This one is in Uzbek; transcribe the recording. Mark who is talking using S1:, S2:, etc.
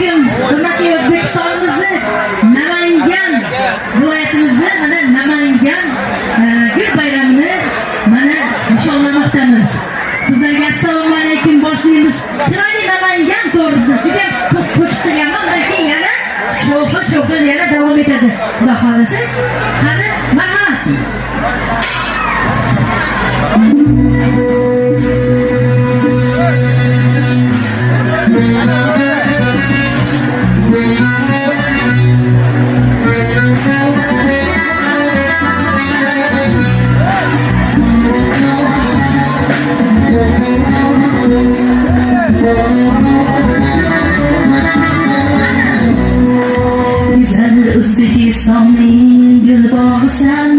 S1: alaykum. Hurmatli O'zbekistonimizni Namangan viloyatimizni mana Namangan gul bayramini mana nishonlamoqdamiz. Sizlarga assalomu alaykum boshlaymiz. Chiroyli Namangan to'g'risida juda ko'p qo'shiq qilganman, balki yana sho'xi yana davom etadi. Xudo xolasa. Qani, marhamat.
S2: Güzel O'zbekistonning gul bog'isan,